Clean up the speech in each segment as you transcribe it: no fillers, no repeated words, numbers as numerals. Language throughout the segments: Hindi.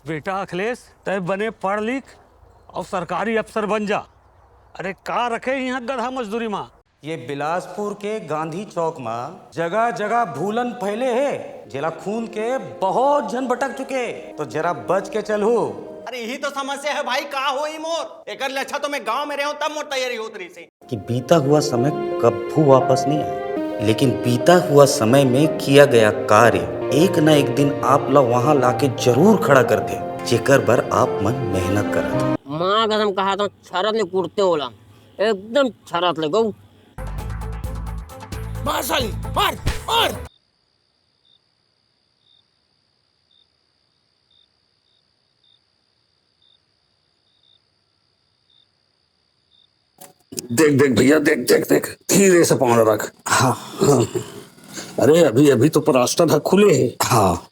बेटा अखिलेश, तय बने पढ़ लिख और सरकारी अफसर बन जा। अरे का रखे यहाँ गधा मजदूरी माँ। ये बिलासपुर के गांधी चौक में जगह जगह भूलन फैले है, जरा खून के बहुत जन भटक चुके, तो जरा बच के चलू। अरे यही तो समस्या है भाई, का हो ही मोर एक अच्छा तो मैं गांव में रहूं तब मोर तैयारी होत रही से कि बीता हुआ समय कभी वापस नहीं आए, लेकिन बीता हुआ समय में किया गया कार्य एक न एक दिन आप ला वहाँ लाके जरूर खड़ा कर दे, जेकर बर आप मन मेहनत करत। माँ कसम कहा था छरत ले कुड़ते होला, एकदम छरत ले गो। मार साली, मार मार। देख देख भैया, देख देख देख, धीरे से पाँव रख। हाँ हाँ। अरे अभी अभी तो प्लास्टर है खुले है। हाँ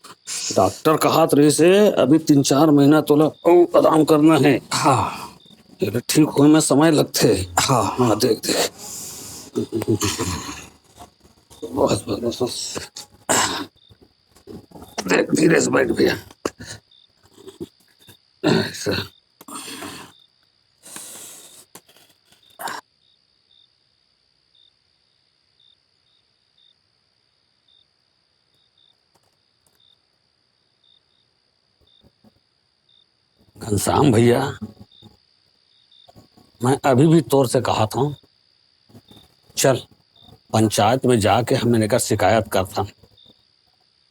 डॉक्टर कहा रही से अभी 3-4 महीना तोला आराम करना है। हाँ ठीक हुए में समय लगते। हाँ हाँ देख देख, बस बस बस, देख धीरे से बैठ भैया। ऐसा घनश्याम भैया, मैं अभी भी तौर से कहा था चल पंचायत में जाके हम इनका शिकायत करता।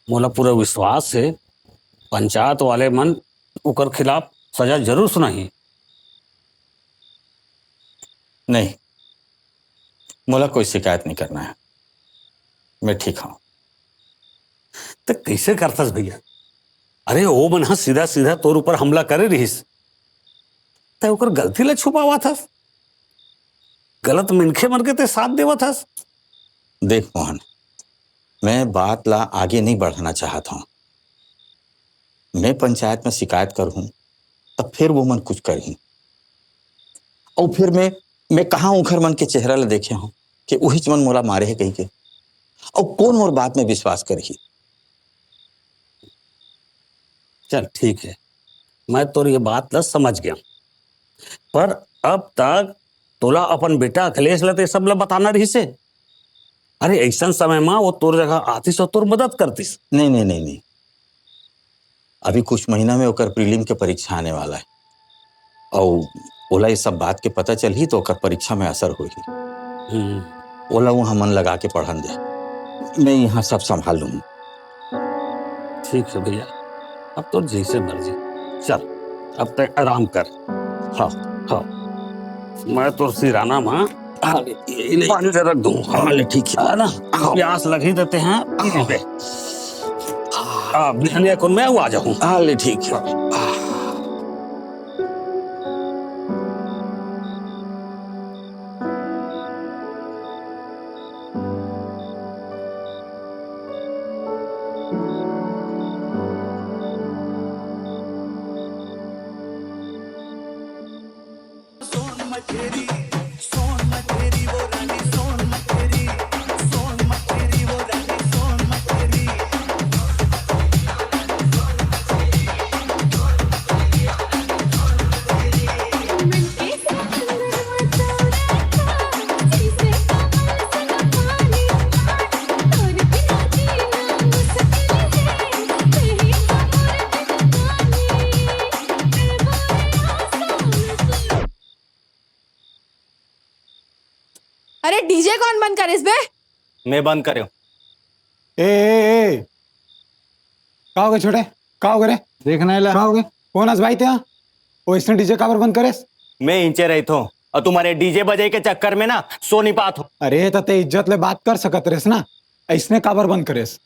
मोला पूरा विश्वास है पंचायत वाले मन उकर खिलाफ सजा जरूर सुनाही। नहीं, मोला कोई शिकायत नहीं करना है, मैं ठीक हूं। तो कैसे करतस भैया? अरे ओ मन सीधा सीधा तोर ऊपर हमला करे रहीस, ते ओकर गलती ला छुपावा थस, गलत मिनखे मन के ते साथ देवा थस। देख मोहन, मैं बात ला आगे नहीं बढ़ाना चाहता हूं। मैं पंचायत में शिकायत करूं तब फिर वो मन कुछ करही, और फिर मैं कहाँ उखर मन के चेहरा ला देखे हूं कि वही मन मोला मारे है कही के, और कौन मोर बात में विश्वास करही। चल ठीक है, मैं तोर ये बात ला समझ गया, पर अब तक तोला अपन बेटा अखिलेश ला ते सब ला बताना रही से। अरे ऐसा समय में वो तोर जगह आतीस और तोर मदद करतीस। नहीं नहीं नहीं नहीं, अभी कुछ महीना में ओकर प्रीलिम के परीक्षा आने वाला है, और ओला ये सब बात के पता चल ही तो ओकर परीक्षा में असर होगी। ओला वहाँ मन लगा के पढ़न दे, मैं यहाँ सब संभाल लूँ। ठीक है भैया, अब तो जैसे मर्जी, चल अब तक आराम कर। हाँ हाँ, मैं तो सिराना माँ पानी से रख दूँ। हाँ ठीक है ना, प्यास लगी देते हैं। बिहनिया कौन मैं आ जाऊँ। हाँ ठीक है। अरे डीजे कौन बंद करे इस बे? मैं बंद करे। ए का हो गए छोटे, का हो गए रे? देखना है का हो गए? कौन हस भाई त्या वो इसने डीजे काबर बंद करेस? मैं इंचे रही थो और तुम्हारे डीजे बजे के चक्कर में ना सो नहीं पात हो। अरे तते इज्जत ले बात कर सकत रेस ना, इसने काबर बंद करेस?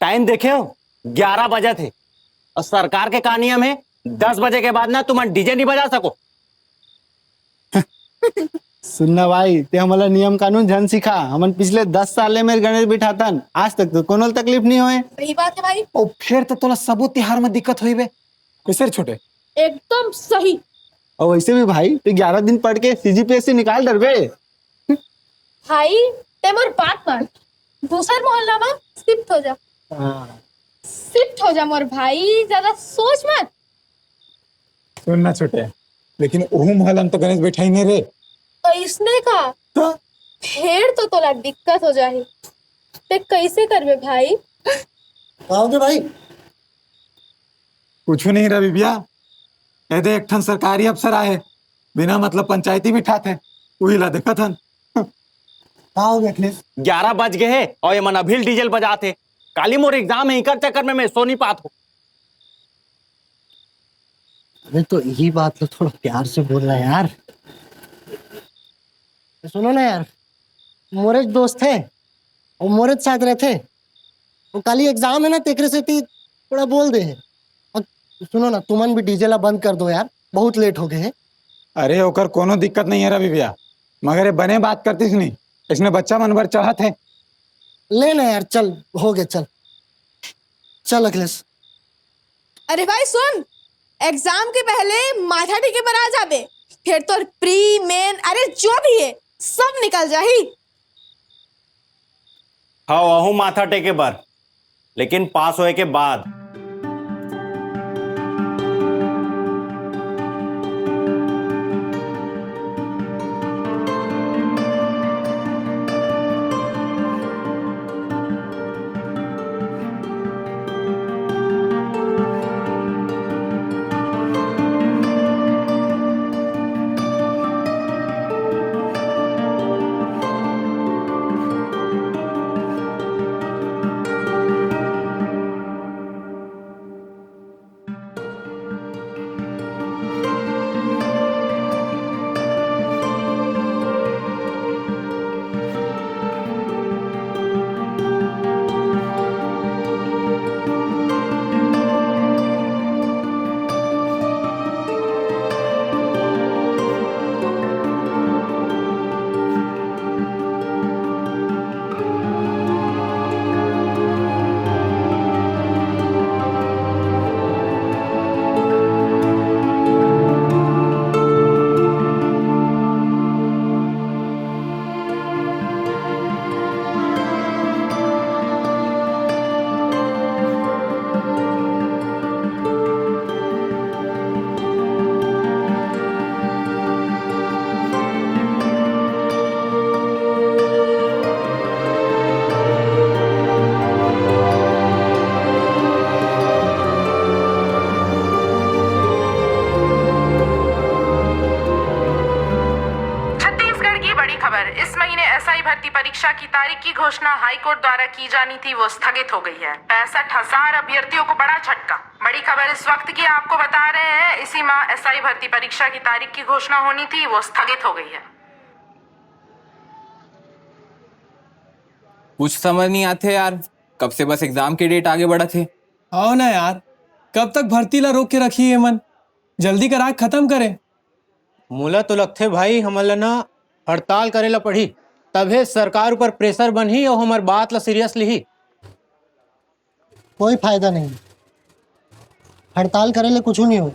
टाइम देखे हो 11 बजे थे, और सरकार के कानिया में 10 बजे के बाद ना तुम डीजे नहीं बजा सको। सुनना भाई, ते हमारा नियम कानून झन सिखा। हमन पिछले 10 साल में गणेश बिठातन, आज तक तो कोनो तकलीफ नहीं होए। सही बात है भाई, ओ फिर तो तोला सबो तिहार में दिक्कत होई बे। कैसे रे छोटे? एकदम सही। और वैसे भी भाई तो 11 दिन पढ़ के सीजीपीएस से निकाल डरबे। भाई ते मोर बात मान, दूसर मोहल्ला में शिफ्ट हो जा। शिफ्ट हो जा मोर भाई, ज्यादा सोच मत। सुन ना छोटे, लेकिन ओहू महल हम तो गणेश बैठा ही नहीं रे। तो इसने कहा तो फिर तो तोला दिक्कत हो जाही। ते कैसे करबे भाई? आओगे भाई? कुछ नहीं रवि भैया, एदे एक ठन सरकारी अफसर आए बिना मतलब पंचायती बिठात है, वही ला देखा था। आओगे अखिलेश? 11 बज गए हैं और ये मन अभी डीजल बजाते। काली मोर एग्जाम है, इकर चक्कर में मैं सो नहीं पात हूँ। अरे तो यही बात तो थोड़ा प्यार से बोल रहा है यार। सुनो ना यार, मोरे एक दोस्त है और मोरे के साथ रहते, वो कल ही एग्जाम है ना, तेकरे से थोड़ा बोल दे। और सुनो ना, तुमन भी डीजे ला बंद कर दो यार, बहुत लेट हो गए हैं। अरे ओकर कोनो दिक्कत नहीं है रवि भैया, मगर ये बने बात करतीस नहीं, इसने बच्चा मन भर चाहत है। ले ना यार, चल हो गया, चल चल अखिलेश। अरे भाई सुन, एग्जाम के पहले माथा टेके पर आ जाबे, फिर तो प्री मेन अरे जो भी है सब निकल जाही। हाँ वहू माथा टेके बर, लेकिन पास होए के बाद। परीक्षा की तारीख की घोषणा हाईकोर्ट द्वारा की जानी थी, वो स्थगित हो गई है। 65,000 अभ्यर्थियों को बड़ा झटका। बड़ी खबर इस वक्त की आपको बता रहे हैं, इसी माह एसआई भर्ती परीक्षा की तारीख की घोषणा होनी थी, वो स्थगित हो गई है। कुछ समझ नहीं आते यार, कब से बस एग्जाम के डेट आगे बढ़ा थे। आओ ना यार, कब तक भर्ती ला रोक के रखी है मन, जल्दी करा खत्म करे। मोला तो लगते भाई हमला ना हड़ताल करे ला पड़ी, तबे सरकार ऊपर प्रेशर बनी और हमार बात ला सीरियस ली। कोई फायदा नहीं, हड़ताल करे ले कुछ नहीं हो,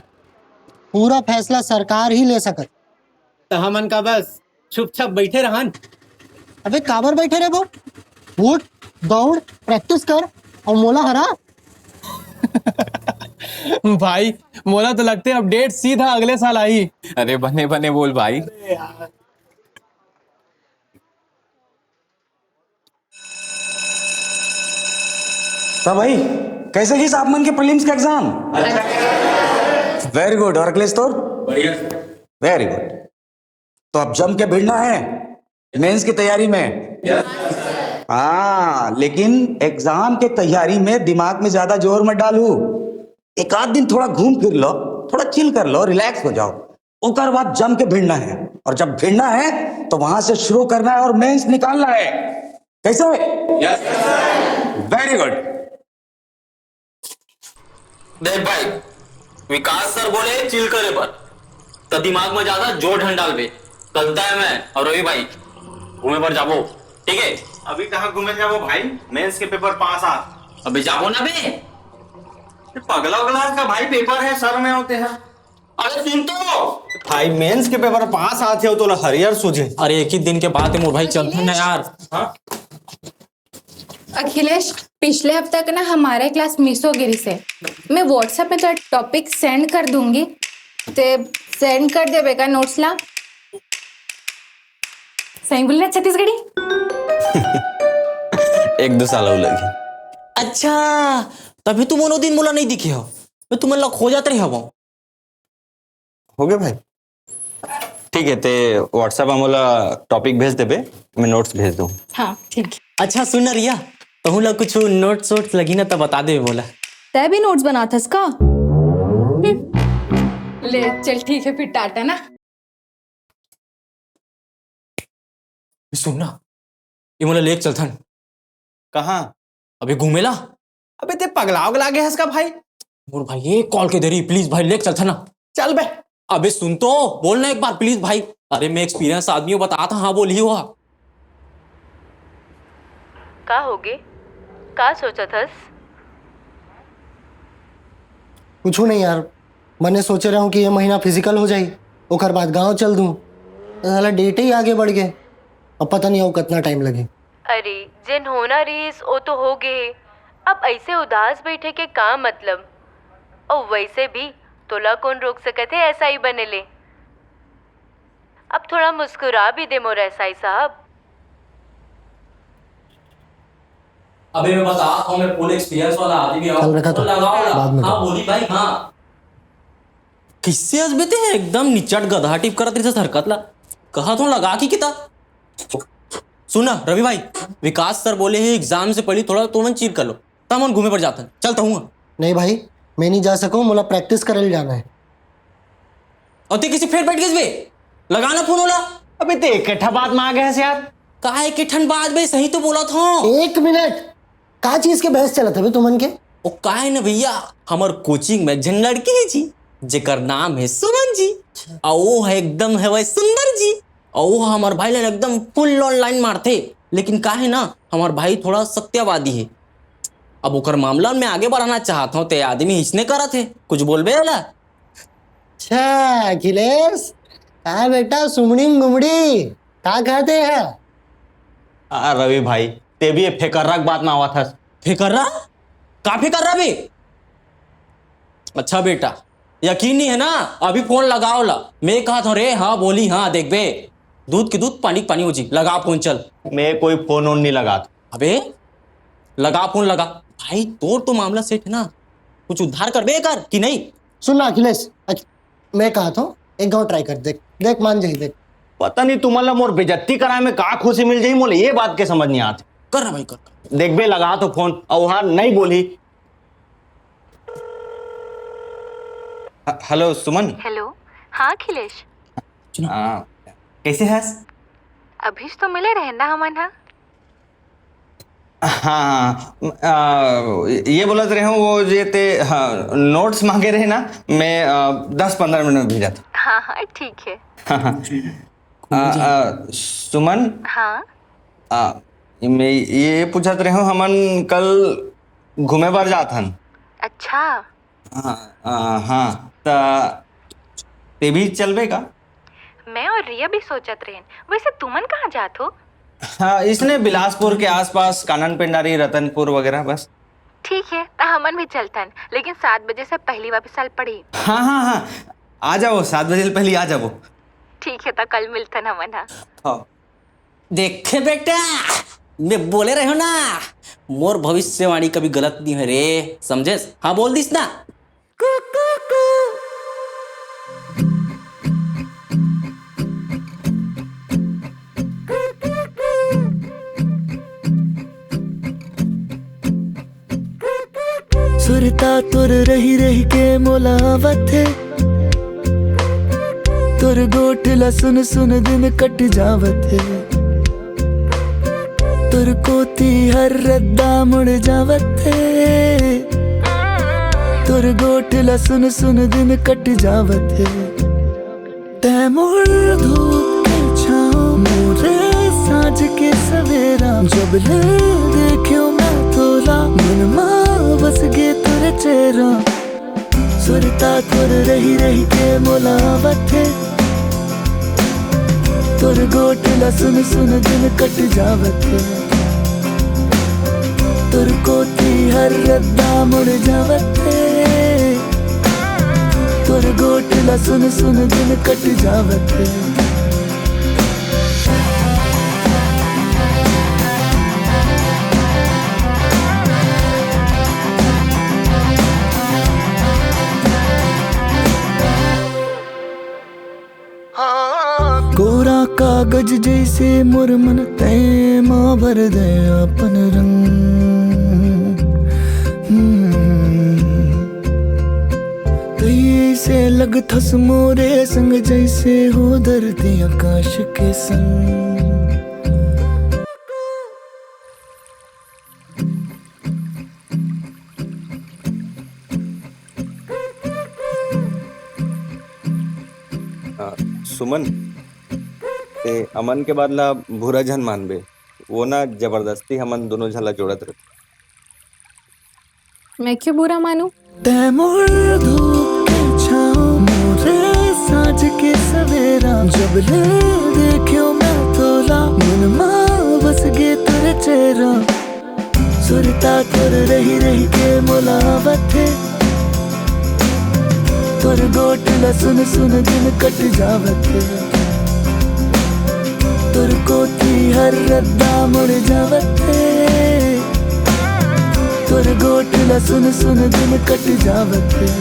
पूरा फैसला सरकार ही ले सकत। तो हमन का बस चुपचाप बैठे रहन। अबे काबर बैठे रहे वो, उठ दौड़ प्रैक्टिस कर और मोला हरा। भाई मोला तो लगते अपडेट सीधा अगले साल आई। अरे बने बने बोल भाई। तो भाई कैसे की सापमन के प्रीलिम्स का एग्जाम? Very good. और अखिलेश तो बढ़िया। Very good. तो अब जम के भिड़ना है मेंस की तैयारी में। हाँ, लेकिन एग्जाम के तैयारी में दिमाग में ज्यादा जोर मत डालू। एक आध दिन थोड़ा घूम फिर लो, थोड़ा चिल कर लो, रिलैक्स हो जाओ, उसके बाद जम के भिड़ना है। और जब भिड़ना है तो वहां से शुरू करना है और मेंस निकालना है। कैसे? Very good. देख भाई, विकास सर बोले चिल करे पर, तो दिमाग में ज्यादा जोर ढंग डाल बे। कलता है मैं और रवि भाई घूमे पर जाबो, ठीक है? अभी कहाँ घूमे जाबो भाई, मेंस के पेपर पास आ। अबे जाबो ना बे, पगला उगला का भाई पेपर है, सर में होते हैं। अरे सुन तो भाई मेंस के पेपर पास आते हो तो हरियर सूझे। अरे एक ही दिन के बाद मोर भाई चलते हैं ना यार। हाँ? अखिलेश, पिछले हफ्ते का ना हमारे क्लास मिस हो गई से, मैं व्हाट्सएप में तो टॉपिक सेंड कर दूंगी, ते सेंड कर दे बेका नोट्सला. सही बोलले छत्तीसगढ़ी. एक दो साल और लगी. अच्छा तभी तुम उन दिन मोला नहीं दिखे हो. मैं तुम्हें लग हो जाते रहे हो. हो गया भाई. ठीक है ते व्हाट्सएप में मोला टॉपिक भेज देबे. मैं नोट्स भेज दूँ. हाँ ठीक. अच्छा सुन रिया तो ला कुछ नोट्स वोट्स लगी ना तो बता दे बोला. तै भी नोट्स बनाता इसका. ले चल ठीक है फिर टाटा ना. सुन ना ये मोला लेक चलथन. कहाँ? अबे घूमेला. अबे ते पगला उगला गया इसका भाई. मोर भाई ये कॉल के देरी प्लीज भाई लेक चलथन ना. चल बे. अबे सुन तो बोलना एक बार प्लीज भाई. अरे मैं एक्सपीरियंस आदमी हूँ बता था. हाँ बोली हुआ. का होगे का सोचा थस? कुछ नहीं यार, मैंने सोचे रहा हूँ कि ये महीना फिजिकल हो जाए और बाद गांव चल दूँ. साला डेट ही आगे बढ़ गए. अब पता नहीं हो कितना टाइम लगे. अरे जिन होना रहीस वो तो हो गए. अब ऐसे उदास बैठे के का मतलब. और वैसे भी तोला कौन रोक सकते है ऐसा ही बने ले. अब थोड़ा मुस्कुरा भी दे मोर एसआई साहब. अबे मैं बता हूँ मैं फुल एक्सपीरियंस वाला आदमी हूँ. चल रखा तो बाद में. हाँ बोली भाई. हाँ किससे अजबेते हैं एकदम निचट गधा टिप करत रही हरकत ला. कहा तो लगा की किता. सुना रवि भाई विकास सर बोले हैं एग्जाम से पहले थोड़ा तो मन चीर कर लो तब मन घूमे पर जाता. चलता हूँ. नहीं भाई मैं नहीं जा सकूँ. मुझे प्रैक्टिस करे जाना है. और ते किसी फिर बैठ गए लगाना फोन वाला. अबे ते इकट्ठा बात में आ गए यार. कहा एक ठंड बात भाई सही तो बोला था. एक मिनट का चीज के बहस चला था तुमन के. ओ का है ना भैया हमार कोचिंग में जन लड़की है जी जेकर नाम है सुमन जी. और वो है एकदम है वही सुंदर जी. और वो हमार भाई लाइन एकदम फुल ऑनलाइन मारते. लेकिन का है ना हमार भाई थोड़ा सत्यवादी है. अब ओकर मामला में आगे बढ़ाना चाहता हूँ ते आदमी इसने करा थे कुछ बोलबे वाला. अच्छा अखिलेश हाँ बेटा सुमड़ी गुमड़ी का कहते हैं. रवि भाई ते भी फेकर्रा की बात में आवा था. फेकर्रा का फेकर्रा भी. अच्छा बेटा यकीन नहीं है ना अभी फोन लगाओ ला. मैं कहा था रे हाँ बोली हाँ देख बे दूध की दूध पानी पानी हो जी. लगा फोन चल. मैं कोई फोन नहीं लगा. अबे लगा फोन लगा. भाई तोर तो मामला सेट है ना कुछ उद्धार कर बे कर कि नहीं. सुन अखिलेश मैं कहा था एक गाँव ट्राई कर देख देख मान जाए देख. पता नहीं तुम्हारा मोर बेजत्ती कराए में का खुशी मिल जाई मोले ये बात के समझ नहीं आती. कर रहा भाई कर. देख बे लगा तो फोन और हाँ नहीं बोली. हेलो सुमन. हेलो हाँ अखिलेश. कैसे है? अभी तो मिले रहना हमन. हाँ ये बोलत रहे हूँ वो जे ते नोट्स मांगे रहे ना मैं 10-15 मिनट में भेजा था. हाँ हाँ ठीक है. सुमन हाँ मैं ये पूछत रहे हूँ हमन कल घूमे पर जात हन. अच्छा हाँ ते भी चलबे का. मैं और रिया भी सोचत रहे. वैसे तुमन कहाँ जात हो? हाँ इसने बिलासपुर के आसपास कानन पेंडारी रतनपुर वगैरह बस. ठीक है तो हमन भी चलतन लेकिन 7 बजे से पहली वापस साल पड़ी. हाँ आ जाओ 7 बजे पहले आ जाओ. ठीक है तो कल मिलतन हमन. हाँ देखे बेटा मैं बोले रहे हो ना मोर भविष्यवाणी कभी गलत नहीं है रे समझे. हाँ बोल दिस ना. सुरता तुर रही रही के मोलावत है तुर गोठला सुन सुन दिन कट जावत है तुर कोती हर रद्दा मुड़ जावत है तुर गोठला सुन सुन दिन कट जावत है तैमूर धूप के छाँव मोरे साँझ के सवेरा जब ले देखियो मैं तोला मन माँ बस गे तुरे चेहरा सुरता तुर रही रही के मोलावत है तुर गोठला सुन सुन दिन कट जावत है तुर कोती हर रद्दा मुड़ जावत है तुर गोठला सुन सुन दिन कट जावत है। कोरा कागज जैसे मुरमन तैमा भर दे अपन रंग। तैसे लग थस मोरे संग जैसे हो धरती आकाश के संग। सुमन ते अमन के बादला बुरा जन मानबे, वो ना जबरदस्ती हमन दोनों झला जोड़त रहते। मैं क्यों बुरा मानूं? तैमूर धूप के छाँव मोरे साँझ के सवेरा जब ले देखियो मैं तोला मन माँ बस गे तेरे चेहरा। सुरता तुर रही रही के मुलावत है। तुर गोठला सुन सुन दिन कट जावत है। तुर कोठी हर रद्दा मुड़ जावत है। तुर गोठला सुन सुन दिन कट जावत है।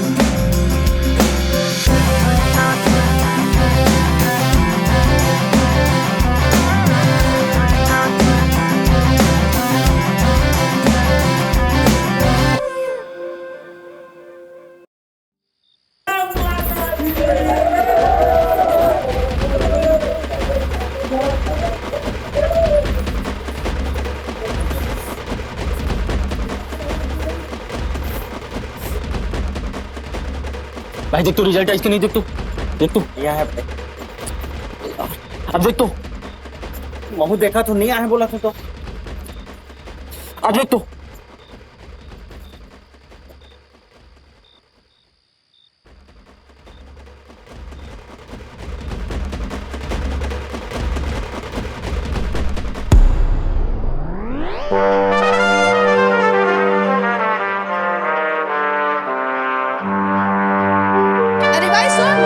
भाई देख तो रिजल्ट है इसके, नहीं देख तो यहाँ है। अब देख तो महू देखा तो नहीं आया बोला था तो अब देख तो। अरे भाई सुन,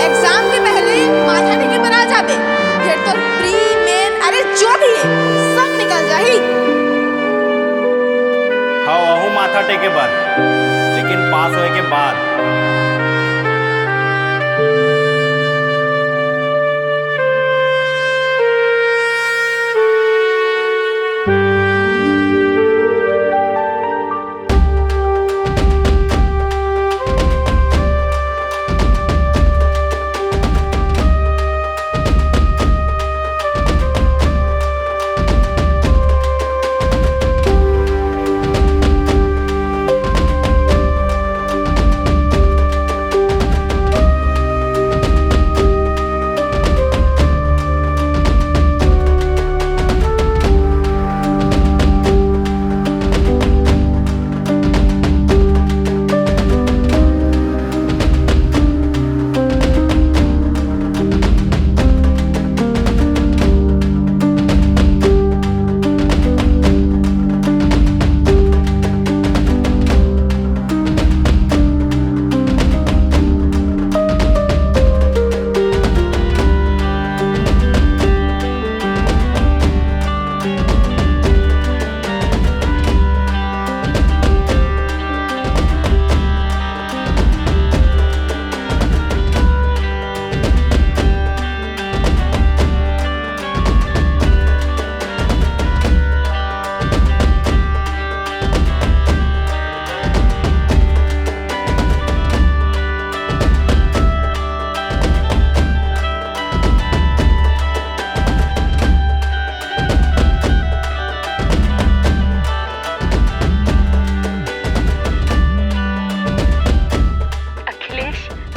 एग्जाम के पहले माथा टेके पर आ जाबे, फिर तो प्री मेन अरे जो भी है सब निकल जाही। हाँ वहू माथा टेके पर, लेकिन पास होए के बाद।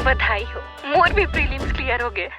बधाई हो, मोर भी प्रीलिम्स क्लियर हो गए।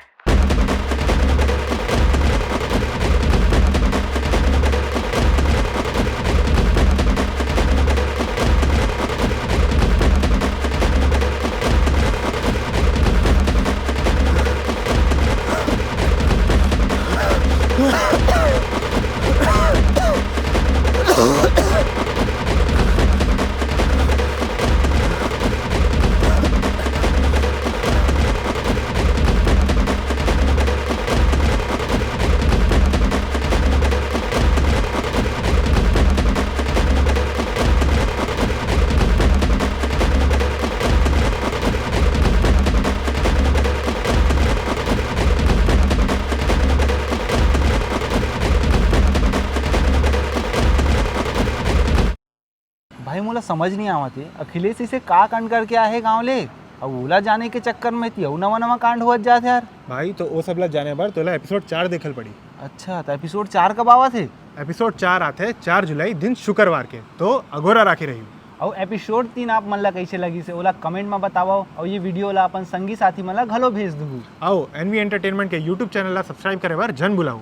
भाई मोला समझ नहीं आवत है अखिलेश इसे का कांड करके आए गाँव ले अब ओला जाने के चक्कर में यू नवा नवा कांड हुआ जाते यार। भाई तो वो सब ला जाने बर तोला एपिसोड 4 देखल पड़ी। अच्छा तो एपिसोड 4 कब आवा थे? एपिसोड 4 आते 4 जुलाई दिन शुक्रवार के, तो अघोरा राखी रही। और एपिसोड 3 आप मन ला कैसे लगी से ओला कमेंट में बताओ और ये वीडियो ला अपन संगी साथी मन ला घलो भेज दूँ। आओ एनवी एंटरटेनमेंट के यूट्यूब चैनल ला सब्सक्राइब करे बर जन बुलाऊ।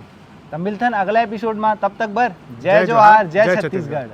तब मिलथन अगला एपिसोड में, तब तक बर जय जोहार जय छत्तीसगढ़।